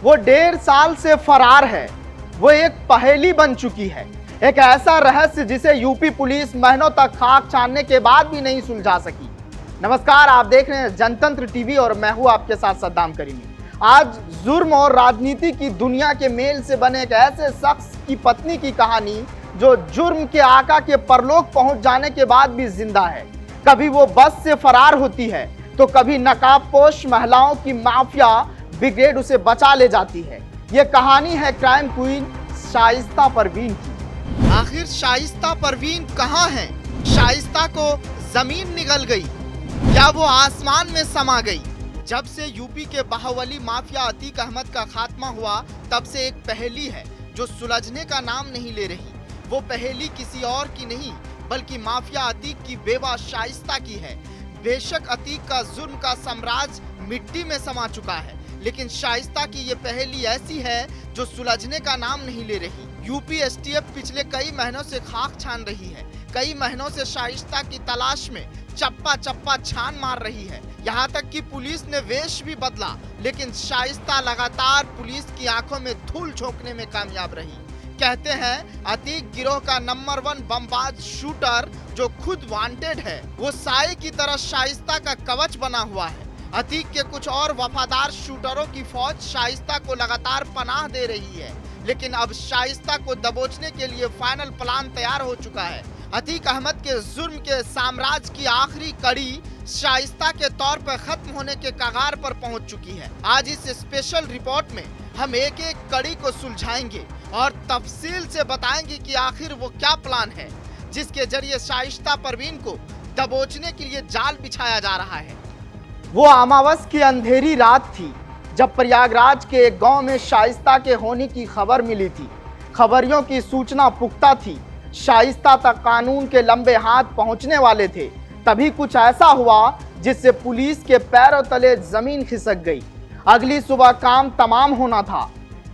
वो 1.5 साल से फरार है। वो एक पहेली बन चुकी है, एक ऐसा रहस्य जिसे यूपी पुलिस महीनों तक खाक छानने के बाद भी नहीं सुलझा सकी। नमस्कार, आप देख रहे हैं जनतंत्र टीवी और मैं हूं आपके साथ सद्दाम करीमी। आज जुर्म और राजनीति की दुनिया के मेल से बने एक ऐसे शख्स की पत्नी की कहानी जो जुर्म के आका के परलोक पहुंच जाने के बाद भी जिंदा है। कभी वो बस से फरार होती है तो कभी नकाबपोश महिलाओं की माफिया ब्रिगेड उसे बचा ले जाती है। ये कहानी है क्राइम क्वीन शाइस्ता परवीन की। आखिर शाइस्ता परवीन कहाँ है? शाइस्ता को जमीन निगल गई या वो आसमान में समा गई? जब से यूपी के बाहुबली माफिया अतीक अहमद का खात्मा हुआ तब से एक पहेली है जो सुलझने का नाम नहीं ले रही। वो पहेली किसी और की नहीं बल्कि माफिया अतीक की बेवा शाइस्ता की है। बेशक अतीक का जुर्म का साम्राज्य मिट्टी में समा चुका है, लेकिन शाइस्ता की ये पहेली ऐसी है जो सुलझने का नाम नहीं ले रही। यूपी एसटीएफ पिछले कई महीनों से खाक छान रही है। कई महीनों से शाइस्ता की तलाश में चप्पा चप्पा छान मार रही है। यहाँ तक कि पुलिस ने वेश भी बदला, लेकिन शाइस्ता लगातार पुलिस की आंखों में धूल झोंकने में कामयाब रही। कहते हैं अतीक गिरोह का नंबर 1 बमबाज शूटर जो खुद वांटेड है, वो साए की तरह शाइस्ता का कवच बना हुआ है। अतीक के कुछ और वफादार शूटरों की फौज शाइस्ता को लगातार पनाह दे रही है, लेकिन अब शाइस्ता को दबोचने के लिए फाइनल प्लान तैयार हो चुका है। अतीक अहमद के जुर्म के साम्राज्य की आखिरी कड़ी शाइस्ता के तौर पर खत्म होने के कगार पर पहुंच चुकी है। आज इस स्पेशल रिपोर्ट में हम एक एक कड़ी को सुलझाएंगे और तफसील से बताएंगे कि आखिर वो क्या प्लान है जिसके जरिए शाइस्ता परवीन को दबोचने के लिए जाल बिछाया जा रहा है। वो अमावस की अंधेरी रात थी जब प्रयागराज के एक गांव में शाइस्ता के होने की खबर मिली थी। खबरियों की सूचना पुख्ता थी, शाइस्ता तक कानून के लंबे हाथ पहुंचने वाले थे। तभी कुछ ऐसा हुआ जिससे पुलिस के पैरों तले जमीन खिसक गई। अगली सुबह काम तमाम होना था,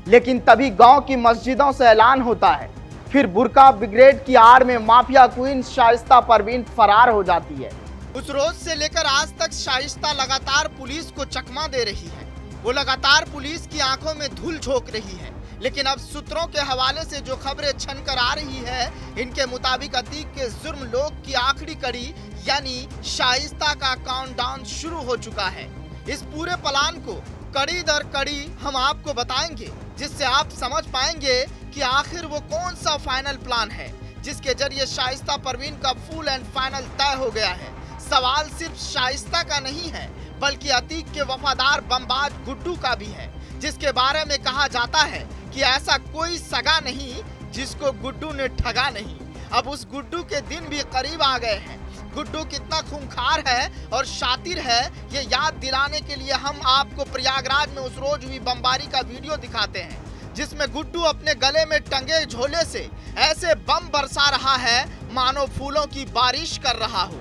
लेकिन तभी गांव की मस्जिदों से ऐलान होता है। फिर बुरका ब्रिगेड की आड़ में माफिया क्वीन शाइस्ता परवीन फरार हो जाती है। उस रोज से लेकर आज तक शाइस्ता लगातार पुलिस को चकमा दे रही है। वो लगातार पुलिस की आंखों में धूल झोंक रही है, लेकिन अब सूत्रों के हवाले से जो खबरें छन कर आ रही है, इनके मुताबिक अतीक के जुर्म लोग की आखिरी कड़ी यानी शाइस्ता का काउंटडाउन शुरू हो चुका है। इस पूरे प्लान को कड़ी दर कड़ी हम आपको बताएंगे, जिससे आप समझ पाएंगे कि आखिर वो कौन सा फाइनल प्लान है जिसके जरिए शाइस्ता परवीन का फुल एंड फाइनल तय हो गया है। सवाल सिर्फ शाइस्ता का नहीं है बल्कि अतीक के वफादार बमबाज गुड्डू का भी है, जिसके बारे में कहा जाता है कि ऐसा कोई सगा नहीं जिसको गुड्डू ने ठगा नहीं। अब उस गुड्डू के दिन भी करीब आ गए हैं। गुड्डू कितना खूंखार है और शातिर है, ये याद दिलाने के लिए हम आपको प्रयागराज में उस रोज हुई बमबारी का वीडियो दिखाते हैं, जिसमें गुड्डू अपने गले में टंगे झोले से ऐसे बम बरसा रहा है मानो फूलों की बारिश कर रहा हो।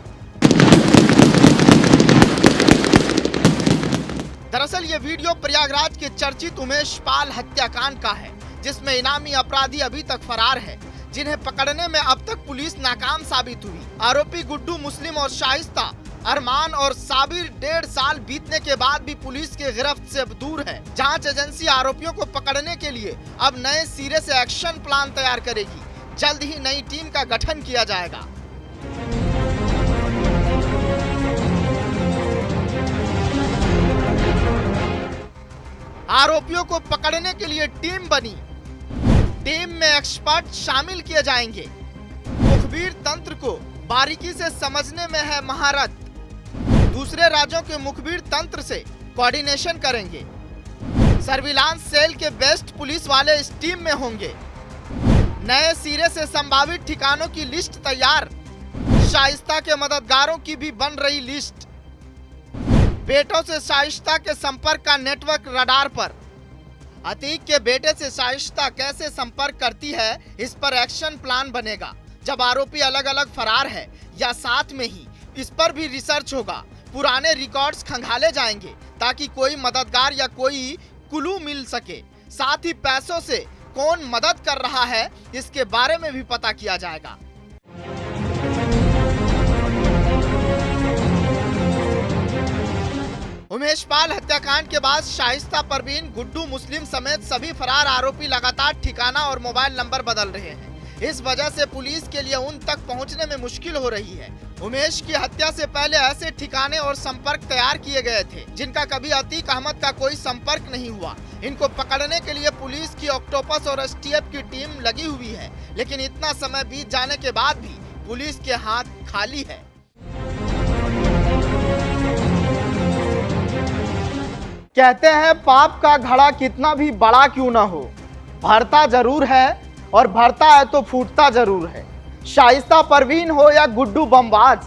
दरअसल ये वीडियो प्रयागराज के चर्चित उमेश पाल हत्याकांड का है, जिसमें इनामी अपराधी अभी तक फरार है, जिन्हें पकड़ने में अब तक पुलिस नाकाम साबित हुई। आरोपी गुड्डू मुस्लिम और शाइस्ता अरमान और साबिर 1.5 साल बीतने के बाद भी पुलिस के गिरफ्त से अब दूर है। जांच एजेंसी आरोपियों को पकड़ने के लिए अब नए सिरे से एक्शन प्लान तैयार करेगी। जल्द ही नई टीम का गठन किया जाएगा। आरोपियों को पकड़ने के लिए टीम बनी। टीम में एक्सपर्ट शामिल किए जाएंगे। मुखबिर तंत्र को बारीकी से समझने में है महारत। दूसरे राज्यों के मुखबिर तंत्र से कोऑर्डिनेशन करेंगे। सर्विलांस सेल के बेस्ट पुलिस वाले इस टीम में होंगे। नए सिरे से संभावित ठिकानों की लिस्ट तैयार। शाइस्ता के मददगारों की भी बन रही लिस्ट। बेटों से शाइस्ता के संपर्क का नेटवर्क रडार पर। अतीक के बेटे से शाइस्ता कैसे संपर्क करती है, इस पर एक्शन प्लान बनेगा। जब आरोपी अलग अलग फरार है या साथ में ही, इस पर भी रिसर्च होगा। पुराने रिकॉर्ड्स खंगाले जाएंगे ताकि कोई मददगार या कोई क्लू मिल सके। साथ ही पैसों से कौन मदद कर रहा है इसके बारे में भी पता किया जाएगा। उमेश पाल हत्याकांड के बाद शाइस्ता परवीन, गुड्डू मुस्लिम समेत सभी फरार आरोपी लगातार ठिकाना और मोबाइल नंबर बदल रहे हैं। इस वजह से पुलिस के लिए उन तक पहुंचने में मुश्किल हो रही है। उमेश की हत्या से पहले ऐसे ठिकाने और संपर्क तैयार किए गए थे जिनका कभी अतीक अहमद का कोई संपर्क नहीं हुआ। इनको पकड़ने के लिए पुलिस की ऑक्टोपस और एसटीएफ की टीम लगी हुई है, लेकिन इतना समय बीत जाने के बाद भी पुलिस के हाथ खाली है। कहते हैं पाप का घड़ा कितना भी बड़ा क्यों ना हो, भरता जरूर है और भरता है तो फूटता जरूर है। शाइस्ता परवीन हो या गुड्डू बमबाज,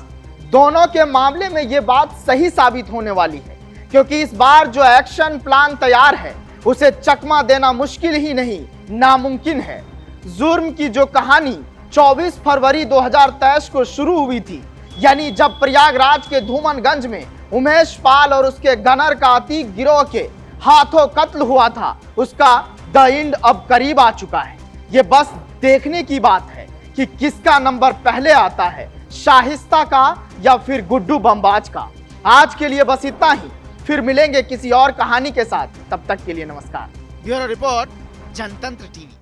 दोनों के मामले में ये बात सही साबित होने वाली है, क्योंकि इस बार जो एक्शन प्लान तैयार है उसे चकमा देना मुश्किल ही नहीं नामुमकिन है। जुर्म की जो कहानी 24 फरवरी 2023 को शुरू हुई थी, यानी जब प्रयागराज के धूमनगंज में उमेश पाल और उसके गनर का अतीक गिरोह के हाथों कत्ल हुआ था, उसका द एंड अब करीब आ चुका है। ये बस देखने की बात है कि किसका नंबर पहले आता है, शाइस्ता का या फिर गुड्डू बमबाज का। आज के लिए बस इतना ही, फिर मिलेंगे किसी और कहानी के साथ। तब तक के लिए नमस्कार। ब्यूरो रिपोर्ट, जनतंत्र टीवी।